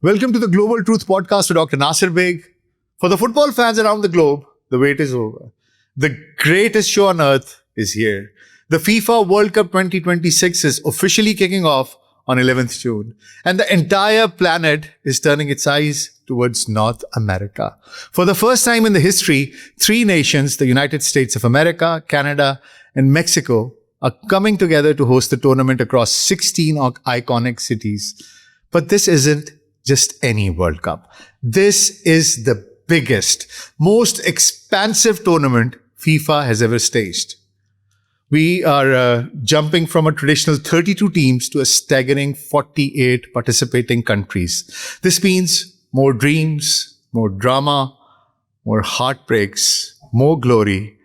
Welcome to the Global Truth Podcast with Dr. Nasir Baig. For the football fans around the globe, the wait is over. The greatest show on earth is here. The FIFA World Cup 2026 is officially kicking off on 11th June, and the entire planet is turning its eyes towards North America. For the first time in the history, three nations, the United States of America, Canada, and Mexico, are coming together to host the tournament across 16 iconic cities. But this isn't just any World Cup. This is the biggest, most expansive tournament FIFA has ever staged. We are jumping from a traditional 32 teams to a staggering 48 participating countries. This means more dreams, more drama, more heartbreaks, more glory,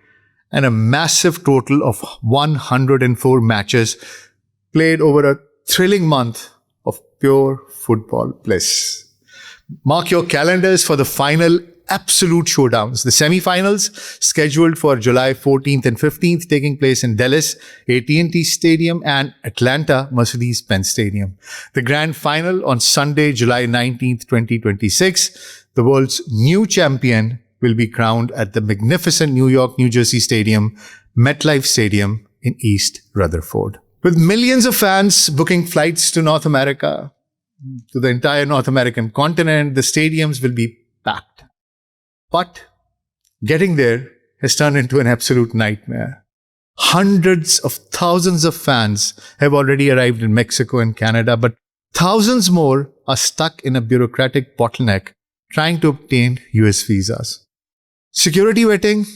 and a massive total of 104 matches played over a thrilling month of pure football bliss. Mark your calendars for the final absolute showdowns. The semi-finals, scheduled for July 14th and 15th, taking place in Dallas, AT&T Stadium, and Atlanta, Mercedes-Benz Stadium. The grand final on Sunday, July 19th, 2026. The world's new champion will be crowned at the magnificent New York, New Jersey Stadium, MetLife Stadium in East Rutherford. With millions of fans booking flights to North America, to the entire North American continent, the stadiums will be packed. But getting there has turned into an absolute nightmare. Hundreds of thousands of fans have already arrived in Mexico and Canada, but thousands more are stuck in a bureaucratic bottleneck trying to obtain US visas. Security vetting,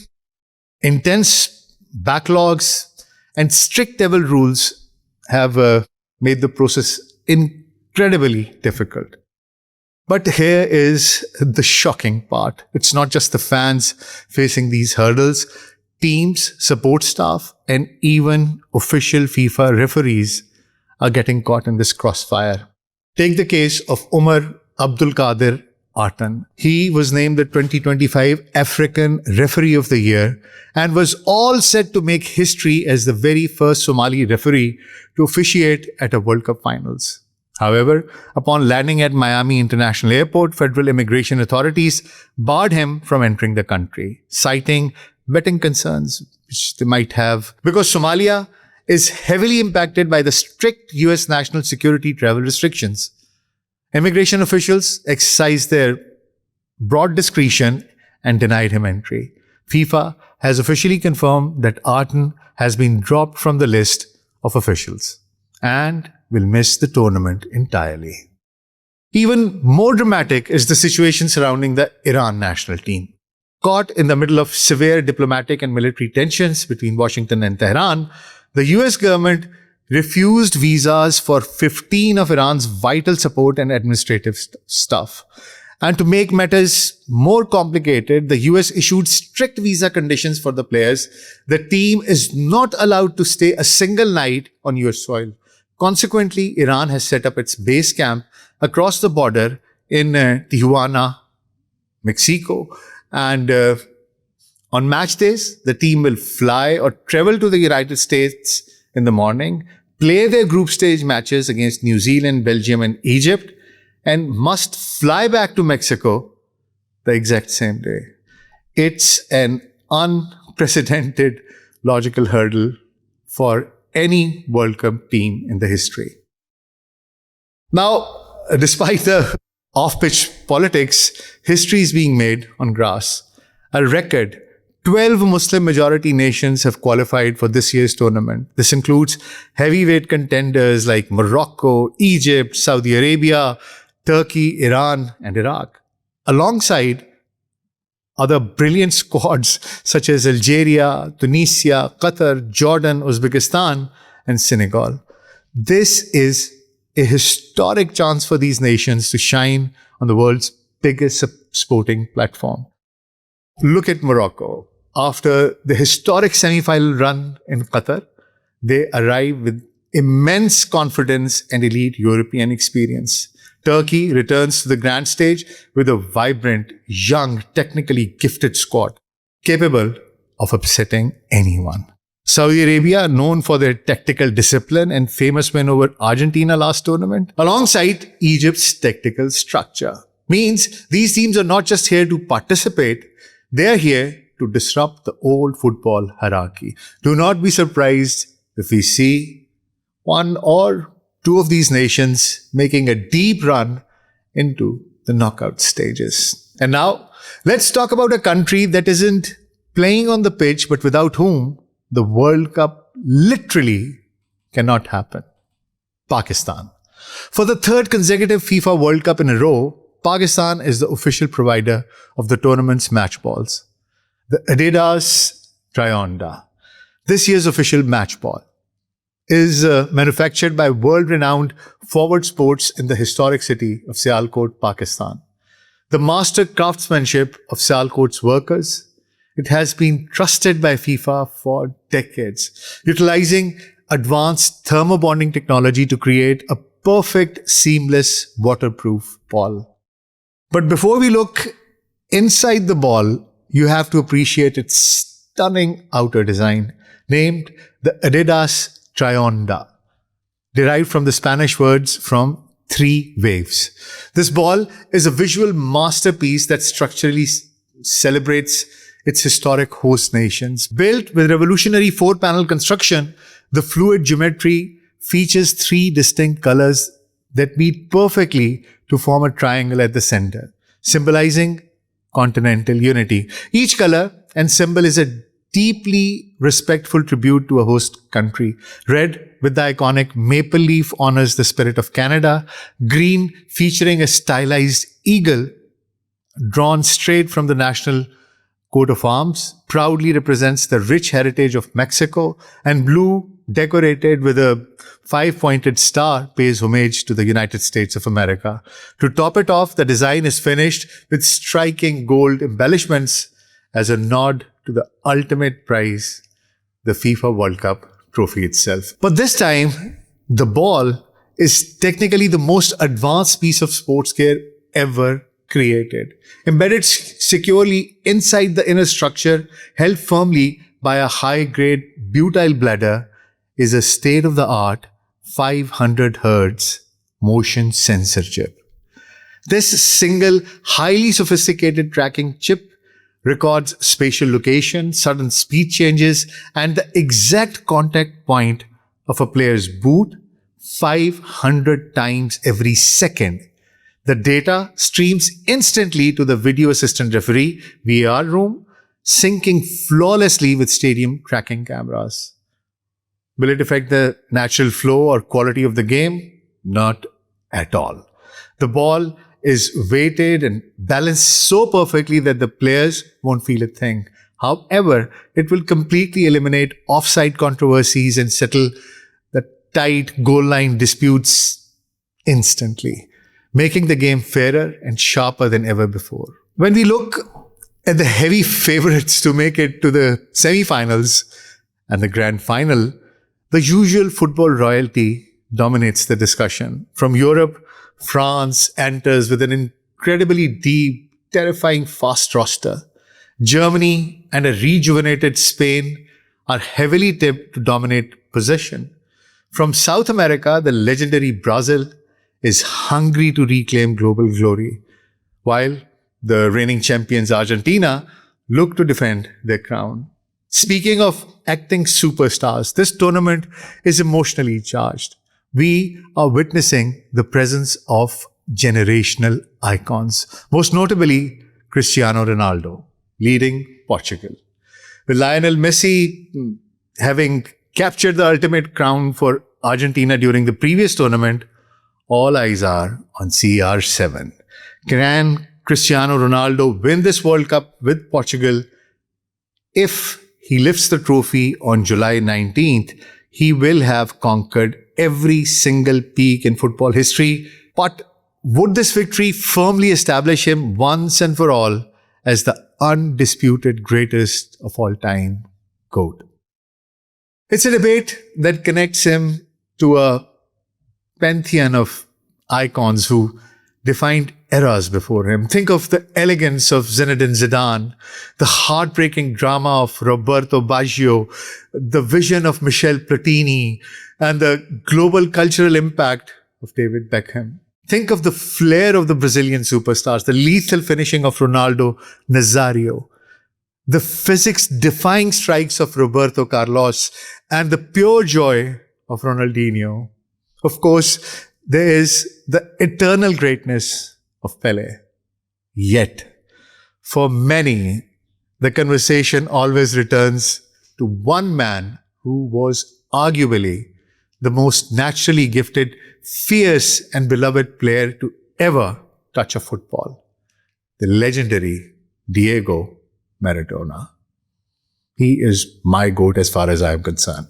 intense backlogs, and strict travel rules have made the process incredibly difficult. But here is the shocking part. It's not just the fans facing these hurdles. Teams, support staff, and even official FIFA referees are getting caught in this crossfire. Take the case of Umar Abdulkadir Artan. He was named the 2025 African Referee of the Year and was all set to make history as the very first Somali referee to officiate at a World Cup finals. However, upon landing at Miami International Airport, federal immigration authorities barred him from entering the country, citing vetting concerns which they might have, because Somalia is heavily impacted by the strict US national security travel restrictions. Immigration officials exercised their broad discretion and denied him entry. FIFA has officially confirmed that Artan has been dropped from the list of officials and will miss the tournament entirely. Even more dramatic is the situation surrounding the Iran national team. Caught in the middle of severe diplomatic and military tensions between Washington and Tehran, the US government refused visas for 15 of Iran's vital support and administrative staff. And to make matters more complicated, the US issued strict visa conditions for the players. The team is not allowed to stay a single night on US soil. Consequently, Iran has set up its base camp across the border in Tijuana, Mexico. And on match days, the team will fly or travel to the United States in the morning, play their group stage matches against New Zealand, Belgium, and Egypt, and must fly back to Mexico the exact same day. It's an unprecedented logical hurdle for any World Cup team in the history. Now, despite the off-pitch politics, history is being made on grass. A record 12 Muslim-majority nations have qualified for this year's tournament. This includes heavyweight contenders like Morocco, Egypt, Saudi Arabia, Turkey, Iran, and Iraq, alongside other brilliant squads such as Algeria, Tunisia, Qatar, Jordan, Uzbekistan, and Senegal. This is a historic chance for these nations to shine on the world's biggest sporting platform. Look at Morocco. After the historic semi-final run in Qatar, they arrive with immense confidence and elite European experience. Turkey returns to the grand stage with a vibrant, young, technically gifted squad, capable of upsetting anyone. Saudi Arabia, known for their tactical discipline and famous win over Argentina last tournament, alongside Egypt's tactical structure. Means these teams are not just here to participate, they are here to disrupt the old football hierarchy. Do not be surprised if we see one or two of these nations making a deep run into the knockout stages. And now, let's talk about a country that isn't playing on the pitch, but without whom the World Cup literally cannot happen. Pakistan. For the third consecutive FIFA World Cup in a row, Pakistan is the official provider of the tournament's match balls. The Adidas Trionda. This year's official match ball is manufactured by world-renowned Forward Sports in the historic city of Sialkot, Pakistan. The master craftsmanship of Sialkot's workers, it has been trusted by FIFA for decades, utilizing advanced thermobonding technology to create a perfect, seamless, waterproof ball. But before we look inside the ball, you have to appreciate its stunning outer design, named the Adidas Trionda, derived from the Spanish words from 3 waves. This ball is a visual masterpiece that structurally celebrates its historic host nations. Built with revolutionary 4-panel construction, the fluid geometry features 3 distinct colors that meet perfectly to form a triangle at the center, symbolizing continental unity. Each color and symbol is a deeply respectful tribute to a host country. Red with the iconic maple leaf honors the spirit of Canada. Green featuring a stylized eagle drawn straight from the national coat of arms proudly represents the rich heritage of Mexico, and blue, decorated with a 5-pointed star, pays homage to the United States of America. To top it off, the design is finished with striking gold embellishments as a nod to the ultimate prize, the FIFA World Cup trophy itself. But this time, the ball is technically the most advanced piece of sports gear ever created. Embedded securely inside the inner structure, held firmly by a high-grade butyl bladder, is a state-of-the-art 500 Hz motion sensor chip. This single, highly sophisticated tracking chip records spatial location, sudden speed changes, and the exact contact point of a player's boot 500 times every second. The data streams instantly to the video assistant referee (VAR) room, syncing flawlessly with stadium tracking cameras. Will it affect the natural flow or quality of the game? Not at all. The ball is weighted and balanced so perfectly that the players won't feel a thing. However, it will completely eliminate offside controversies and settle the tight goal line disputes instantly, making the game fairer and sharper than ever before. When we look at the heavy favorites to make it to the semi-finals and the grand final, the usual football royalty dominates the discussion. From Europe, France enters with an incredibly deep, terrifying fast roster. Germany and a rejuvenated Spain are heavily tipped to dominate possession. From South America, the legendary Brazil is hungry to reclaim global glory, while the reigning champions Argentina look to defend their crown. Speaking of acting superstars, this tournament is emotionally charged. We are witnessing the presence of generational icons, most notably Cristiano Ronaldo, leading Portugal. With Lionel Messi having captured the ultimate crown for Argentina during the previous tournament, all eyes are on CR7. Can Cristiano Ronaldo win this World Cup with Portugal? If he lifts the trophy on July 19th, he will have conquered every single peak in football history. But would this victory firmly establish him once and for all as the undisputed greatest of all time GOAT? It's a debate that connects him to a pantheon of icons who defined eras before him. Think of the elegance of Zinedine Zidane, the heartbreaking drama of Roberto Baggio, the vision of Michel Platini, and the global cultural impact of David Beckham. Think of the flair of the Brazilian superstars, the lethal finishing of Ronaldo Nazario, the physics-defying strikes of Roberto Carlos, and the pure joy of Ronaldinho. Of course, there is the eternal greatness of Pelé. Yet, for many, the conversation always returns to one man who was arguably the most naturally gifted, fierce and beloved player to ever touch a football. The legendary Diego Maradona. He is my GOAT as far as I am concerned.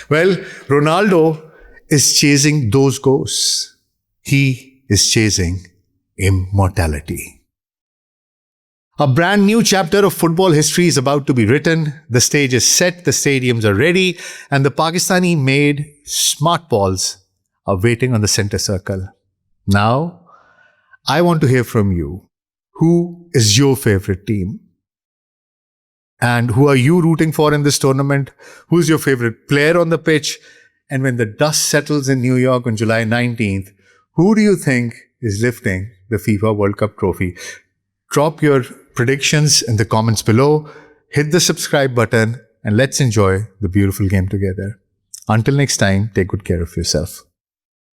Well, Ronaldo is chasing those ghosts. He is chasing immortality. A brand new chapter of football history is about to be written. The stage is set, the stadiums are ready, and the Pakistani-made smart balls are waiting on the center circle. Now, I want to hear from you. Who is your favorite team? And who are you rooting for in this tournament? Who's your favorite player on the pitch? And when the dust settles in New York on July 19th, who do you think is lifting the FIFA World Cup trophy? Drop your predictions in the comments below, hit the subscribe button, and let's enjoy the beautiful game together. Until next time, take good care of yourself.